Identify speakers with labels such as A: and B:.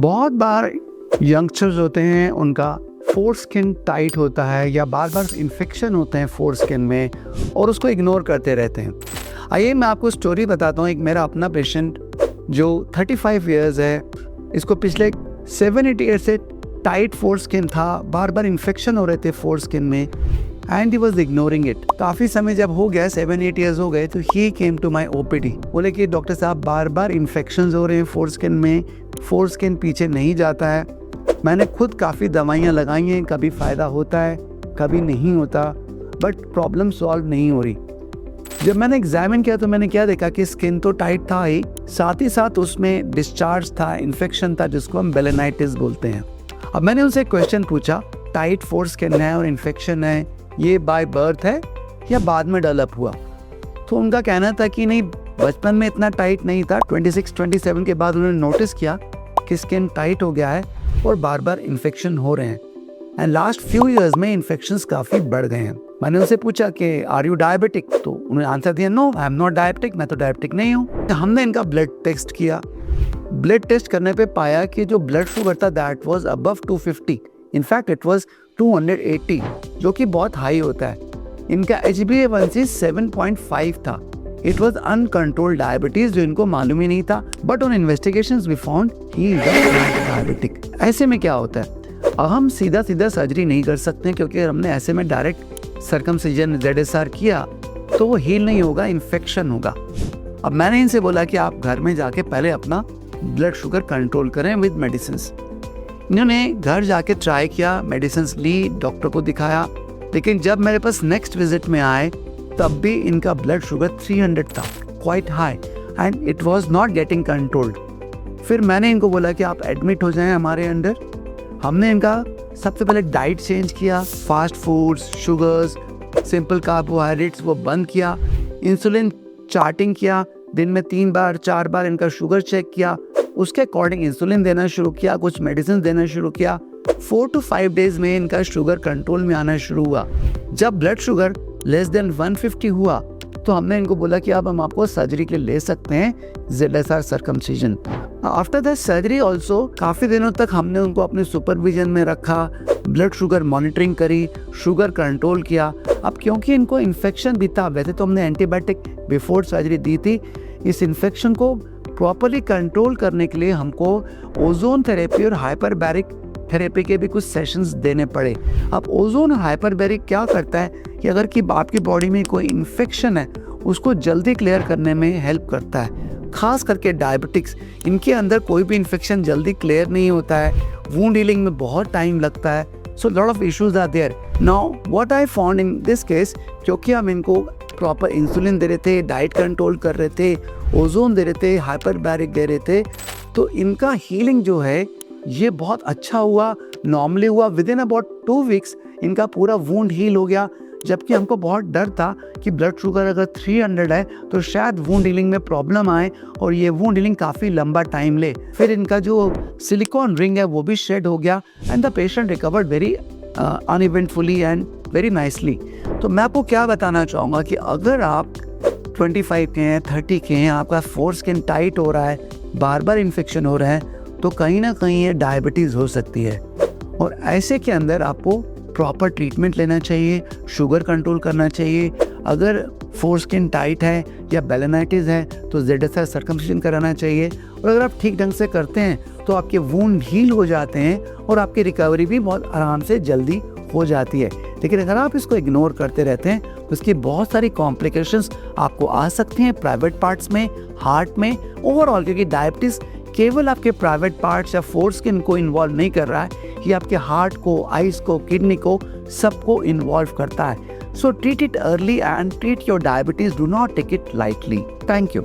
A: बहुत बार यंगस्टर्स होते हैं, उनका फोर स्किन टाइट होता है या बार बार इन्फेक्शन होते हैं फोर स्किन में और उसको इग्नोर करते रहते हैं। आइए मैं आपको स्टोरी बताता हूँ। एक मेरा अपना पेशेंट जो 35 इयर्स है, इसको पिछले 7-8 ईयर से टाइट फोर स्किन था, बार बार इन्फेक्शन हो रहे थे फोर स्किन में and he was ignoring it. काफ़ी समय जब हो गया, 7-8 ईयर्स हो गए, तो ही केम टू माई OPD। बोले कि डॉक्टर साहब बार बार इन्फेक्शन हो रहे हैं फोर स्किन में, फोर स्किन पीछे नहीं जाता है। मैंने खुद काफ़ी दवाइयाँ लगाई हैं, कभी फ़ायदा होता है कभी नहीं होता, बट प्रॉब्लम सॉल्व नहीं हो रही। जब मैंने एग्जामिन किया तो मैंने क्या देखा कि स्किन तो टाइट था ही साथ उसमें डिस्चार्ज था, इन्फेक्शन था, जिसको हम बेलेनाइटिस बोलते हैं। अब मैंने उनसे क्वेश्चन पूछा, टाइट फोर स्किन है और इन्फेक्शन है, ये बाय बर्थ है या बाद में डेवलप हुआ? तो उनका कहना था कि नहीं, बचपन में इतना टाइट नहीं था, 26-27 के बाद उन्होंने नोटिस किया कि स्किन टाइट हो गया है और बार बार इन्फेक्शन हो रहे हैं एंड लास्ट फ्यू इयर्स में इन्फेक्शंस काफ़ी बढ़ गए हैं। मैंने उनसे पूछा कि आर यू डायबिटिक? तो उन्होंने आंसर दिया, no I am not diabetic, मैं तो डायबिटिक नहीं हूँ। हमने इनका ब्लड टेस्ट किया। ब्लड टेस्ट करने पे पाया कि जो ब्लड शुगर था that was above 250, in fact it was 280, जो कि बहुत हाई होता है। इनका HbA1c 7.5 था। इट वाज अनकंट्रोल्ड डायबिटीज, जो इनको मालूम ही नहीं था, but on investigations we found he is diabetic. ऐसे में क्या होता है, अब हम सीधा सर्जरी नहीं कर सकते क्योंकि हमने ऐसे में डायरेक्ट सर्कमसिजन ZSR किया तो वो हील नहीं होगा, इन्फेक्शन होगा। अब मैंने इनसे बोला कि आप घर में जाके पहले अपना ब्लड शुगर कंट्रोल करें विद मेडिसिन। इन्होंने घर जाके ट्राई किया, मेडिसिन ली, डॉक्टर को दिखाया, लेकिन जब मेरे पास नेक्स्ट विजिट में आए तब भी इनका ब्लड शुगर 300 था, quite high, and it was not getting controlled. फिर मैंने इनको बोला कि आप एडमिट हो जाएं हमारे अंडर। हमने इनका सबसे पहले डाइट चेंज किया, fast foods, sugars, simple carbohydrates वो बंद किया, इंसुलिन चार्टिंग किया, दिन में 3 बार 4 बार इनका शुगर चेक किया, उसके अकॉर्डिंग इंसुलिन देना शुरू किया, कुछ मेडिसिन देना शुरू किया। 4 to 5 डेज में इनका शुगर कंट्रोल में आना शुरू हुआ। जब ब्लड शुगर लेस देन 150 हुआ तो हमने इनको बोला कि अब हम आपको सर्जरी के लिए ले सकते हैं, ZSR circumcision. After that surgery also काफ़ी दिनों तक हमने उनको अपने सुपरविजन में रखा, ब्लड शुगर मॉनिटरिंग करी, शुगर कंट्रोल किया। अब क्योंकि इनको इन्फेक्शन भी था, वैसे तो हमने एंटीबायोटिक बिफोर सर्जरी दी थी, इस इन्फेक्शन को प्रॉपरली कंट्रोल करने के लिए हमको ओजोन थेरेपी और हाइपरबैरिक थेरेपी के भी कुछ सेशंस देने पड़े। अब ओजोन और हाइपरबैरिक क्या करता है कि अगर कि आपकी बॉडी में कोई इन्फेक्शन है उसको जल्दी क्लियर करने में हेल्प करता है। खास करके डायबिटिक्स, इनके अंदर कोई भी इन्फेक्शन जल्दी क्लियर नहीं होता है, वुंड हीलिंग में बहुत टाइम लगता है, so lot of issues are there. Now what I found in this case, क्योंकि हम इनको प्रॉपर इंसुलिन दे रहे थे, डाइट कंट्रोल कर रहे थे, ओजोन दे रहे थे, हाइपरबैरिक दे रहे थे, तो इनका हीलिंग जो है ये बहुत अच्छा हुआ, नॉर्मली हुआ। विद इन अबाउट 2 वीक्स इनका पूरा वुंड हील हो गया। जबकि हमको बहुत डर था कि ब्लड शुगर अगर 300 है तो शायद वुंड हीलिंग में प्रॉब्लम आए और ये वुंड हीलिंग काफ़ी लंबा टाइम ले। फिर इनका जो सिलिकॉन रिंग है वो भी शेड हो गया and the patient recovered very uneventfully and very nicely. तो मैं आपको क्या बताना चाहूँगा कि अगर आप 25 के हैं, 30 के हैं, आपका फोर स्किन टाइट हो रहा है, बार बार इन्फेक्शन हो रहा है, तो कहीं ना कहीं ये डायबिटीज़ हो सकती है और ऐसे के अंदर आपको प्रॉपर ट्रीटमेंट लेना चाहिए, शुगर कंट्रोल करना चाहिए। अगर फोर स्किन टाइट है या बेलेनाइटिस है तो ZSR सर्कमसिजन कराना चाहिए और अगर आप ठीक ढंग से करते हैं तो आपके वुंड हील हो जाते हैं और आपकी रिकवरी भी बहुत आराम से जल्दी हो जाती है। लेकिन अगर आप इसको इग्नोर करते रहते हैं तो इसकी बहुत सारी कॉम्प्लिकेशंस आपको आ सकती हैं, प्राइवेट पार्ट्स में, हार्ट में, ओवरऑल, क्योंकि डायबिटीज़ केवल आपके प्राइवेट पार्ट्स या फोर स्किन को इन्वॉल्व नहीं कर रहा है, ये आपके हार्ट को, आइज को, किडनी को, सबको इन्वॉल्व करता है। So treat it early and treat your diabetes, do not take it lightly. Thank you.